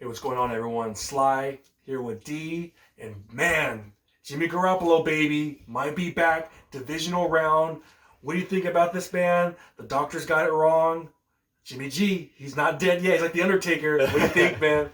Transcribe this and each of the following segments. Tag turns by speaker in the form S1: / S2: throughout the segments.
S1: Hey, what's going on, everyone? Sly here with D, and man, Jimmy Garoppolo, baby, might be back. Divisional round. What do you think about this, man? The doctors got it wrong. Jimmy G, he's not dead yet. He's like the Undertaker. What do you think, man?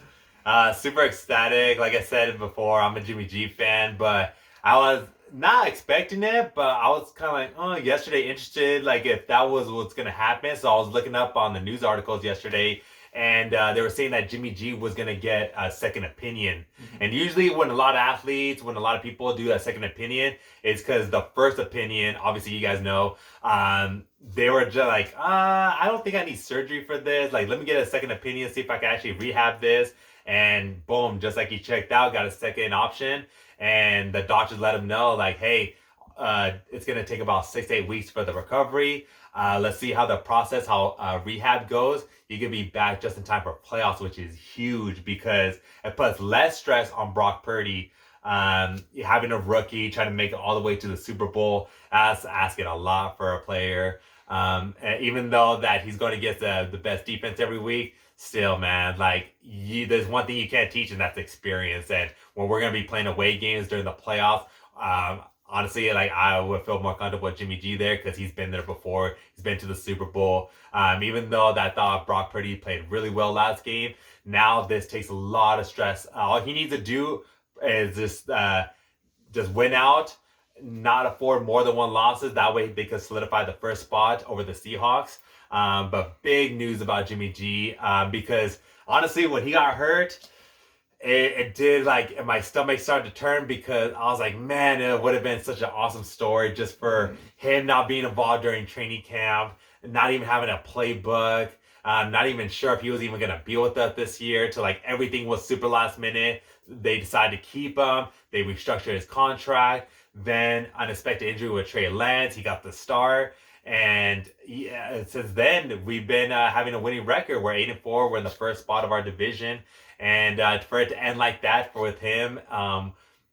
S2: Super ecstatic. Like I said before, I'm a Jimmy G fan, but I was not expecting it, but I was kind of like, oh, yesterday interested, like if that was what's going to happen. So I was looking up on the news articles yesterday, and they were saying that Jimmy G was going to get a second opinion. And usually when a lot of athletes, when a lot of people do a second opinion, it's because the first opinion, obviously you guys know, they were just like, I don't think I need surgery for this. Like, let me get a second opinion, see if I can actually rehab this. And boom, just like he checked out, got a second option. And the doctors let him know, like, hey, it's going to take about 6 to 8 weeks for the recovery. Let's see how the process, how rehab goes. You can be back just in time for playoffs, which is huge because it puts less stress on Brock Purdy. Having a rookie trying to make it all the way to the Super Bowl, that's asking a lot for a player. And even though that he's going to get the best defense every week, still, man, like there's one thing you can't teach, and that's experience. And when we're going to be playing away games during the playoffs, honestly, like I would feel more comfortable with Jimmy G there because he's been there before. He's been to the Super Bowl. Even though that I thought Brock Purdy played really well last game, now this takes a lot of stress. All he needs to do is just win out, not afford more than one losses. That way they could solidify the first spot over the Seahawks. But big news about Jimmy G because honestly, when he got hurt, it did like my stomach started to turn because I was like, man, it would have been such an awesome story just for him not being involved during training camp, not even having a playbook. Not even sure if he was even going to be with us this year. To like everything was super last minute. They decided to keep him. They restructured his contract. Then unexpected injury with Trey Lance. He got the start. And yeah, since then, we've been having a winning record. We're 8-4. We're in the first spot of our division. And for it to end like that with him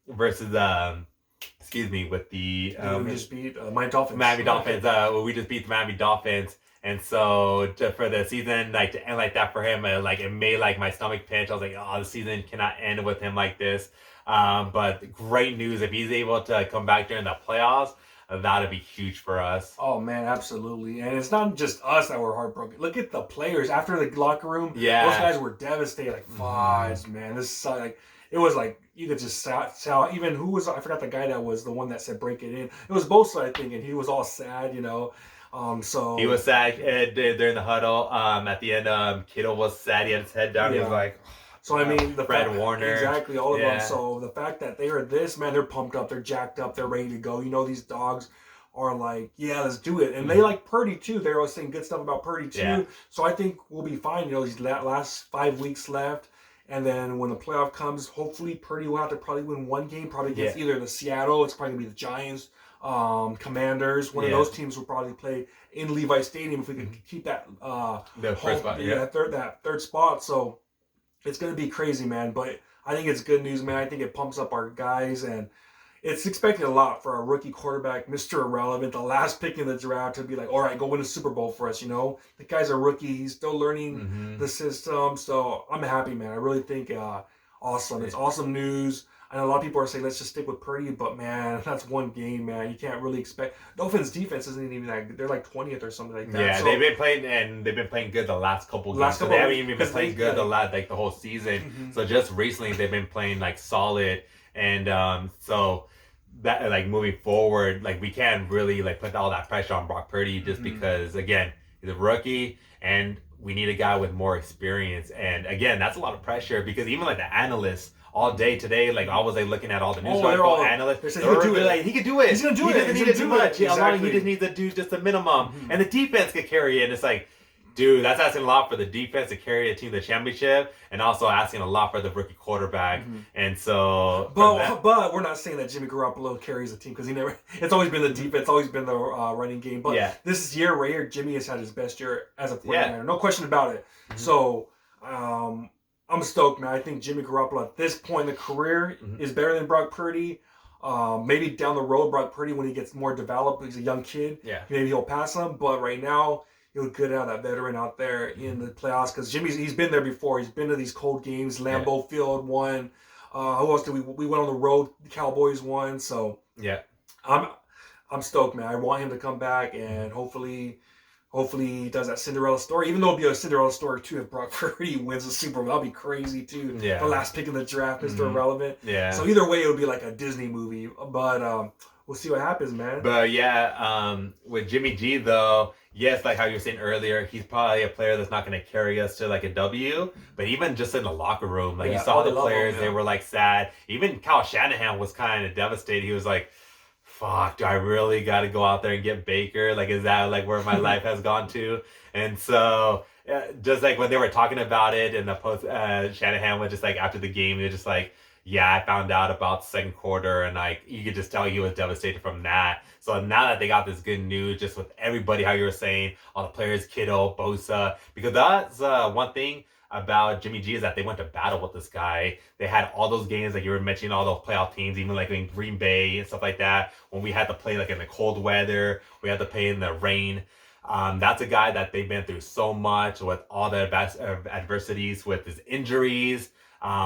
S2: versus, with the...
S1: we just beat Miami Dolphins.
S2: Miami Dolphins. We just beat the Miami Dolphins. And so for the season, like to end like that for him, it made like my stomach pinch. I was like, oh, the season cannot end with him like this. But great news. If he's able to come back during the playoffs, that'd be huge for us.
S1: Oh man, absolutely. And it's not just us that were heartbroken. Look at the players after the locker room.
S2: Yeah,
S1: those guys were devastated. Like, fudge, man. This like it was like you could just tell. Even who was I forgot the guy that was the one that said break it in. It was Bosa, I think, and he was all sad, you know. So
S2: he was sad during the huddle. At the end, Kittle was sad. He had his head down.
S1: Yeah.
S2: He was like,
S1: so I mean, the
S2: Fred
S1: fact,
S2: Warner,
S1: exactly, all of them. So the fact that they are this, man, they're pumped up, they're jacked up, they're ready to go. You know, these dogs are like, yeah, let's do it. And they like Purdy too. They're always saying good stuff about Purdy too. Yeah. So I think we'll be fine. You know, these last 5 weeks left. And then when the playoff comes, hopefully Purdy will have to probably win one game. Probably against either the Seattle, it's probably going to be the Giants, Commanders. One of those teams will probably play in Levi Stadium if we can keep that
S2: first spot,
S1: that third spot. So it's going to be crazy, man. But I think it's good news, man. I think it pumps up our guys, and it's expected a lot for a rookie quarterback, Mr. Irrelevant, the last pick in the draft, to be like, all right, go win a Super Bowl for us, you know? The guy's a rookie. He's still learning the system. So I'm happy, man. I really think awesome. It's awesome news. I know a lot of people are saying, let's just stick with Purdy, but man, that's one game, man. You can't really expect. Dolphins defense isn't even that good. They're like 20th or something like that.
S2: Yeah, so, they've been playing good the last couple games. They haven't even been playing good the whole season. So just recently, they've been playing like solid. And so that like moving forward, like we can't really like put all that pressure on Brock Purdy just because, again, he's a rookie and we need a guy with more experience. And again, that's a lot of pressure because even like the analysts all day today, like I was like looking at all the news analysts.
S1: He could do it.
S2: Like, he could do it.
S1: He's gonna do
S2: it.
S1: He
S2: doesn't need to do much.
S1: Exactly.
S2: He just needs to do just the minimum, and the defense could carry it. And it's like, dude, that's asking a lot for the defense to carry a team to the championship, and also asking a lot for the rookie quarterback. And so,
S1: but we're not saying that Jimmy Garoppolo carries the team because he never. It's always been the defense. It's always been the running game. But this year right here, Jimmy has had his best year as a player. No question about it. So. I'm stoked, man. I think Jimmy Garoppolo at this point in the career is better than Brock Purdy. Maybe down the road, Brock Purdy, when he gets more developed, he's a young kid.
S2: Yeah.
S1: Maybe he'll pass him. But right now, it was good to have that veteran out there in the playoffs because he's been there before. He's been to these cold games. Lambeau Field won. Who else did we went on the road? The Cowboys won. So
S2: Yeah.
S1: I'm I'm stoked, man. I want him to come back and hopefully he does that Cinderella story. Even though it'll be a Cinderella story too if Brock Purdy wins the Super Bowl, that'll be crazy too.
S2: Yeah.
S1: The last pick in the draft, Mr. Irrelevant.
S2: Yeah.
S1: So either way, it'll be like a Disney movie. But we'll see what happens, man.
S2: But yeah, with Jimmy G though, yes, like how you were saying earlier, he's probably a player that's not going to carry us to like a W. But even just in the locker room, like you saw the players, they were like sad. Even Kyle Shanahan was kind of devastated. He was like, fuck, do I really got to go out there and get Baker? Like, is that like where my life has gone to? And so, just like when they were talking about it and the post, Shanahan was just like after the game, they're just like, yeah, I found out about the second quarter, and like you could just tell he was devastated from that. So now that they got this good news, just with everybody, how you were saying, all the players, Kittle, Bosa, because that's one thing about Jimmy G is that they went to battle with this guy. They had all those games, like you were mentioning, all those playoff teams, even like in Green Bay and stuff like that. When we had to play like in the cold weather, we had to play in the rain. That's a guy that they've been through so much with all the adversities, with his injuries,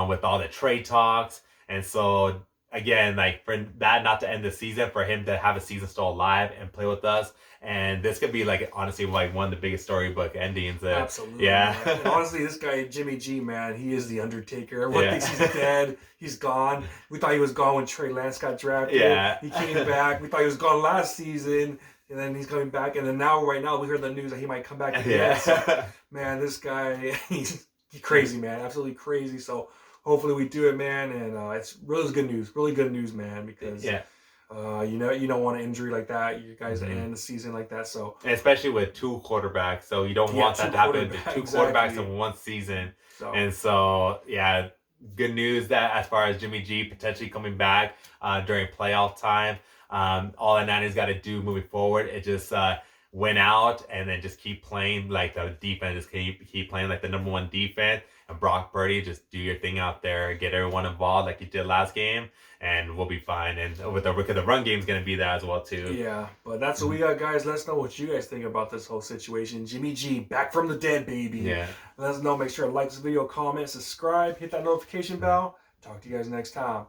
S2: with all the trade talks. And so again, like for that not to end the season, for him to have a season still alive and play with us. And this could be like honestly like one of the biggest storybook endings.
S1: Absolutely.
S2: Yeah.
S1: And honestly, this guy Jimmy G, man, he is the Undertaker. Everyone thinks he's dead. He's gone. We thought he was gone when Trey Lance got drafted.
S2: Yeah.
S1: He came back. We thought he was gone last season. And then he's coming back. And then now, right now, we heard the news that he might come back again.
S2: Yeah.
S1: So, man, this guy, he's crazy, man. Absolutely crazy. So hopefully we do it, man. And it's really good news. Really good news, man. Because you don't want an injury like that. You guys end the season like that. So
S2: and especially with two quarterbacks, so you don't want that to happen to two quarterbacks in one season. And so good news that as far as Jimmy G potentially coming back during playoff time. All that Niners got to do moving forward, it just win out and then just keep playing like the defense, just keep playing like the number one defense. And Brock Purdy, just do your thing out there, get everyone involved like you did last game, and we'll be fine. And with the run game's going to be there as well too.
S1: Yeah, but that's what we got, guys. Let us know what you guys think about this whole situation. Jimmy G, back from the dead, baby.
S2: Yeah.
S1: Let us know. Make sure to like this video, comment, subscribe, hit that notification bell. Talk to you guys next time.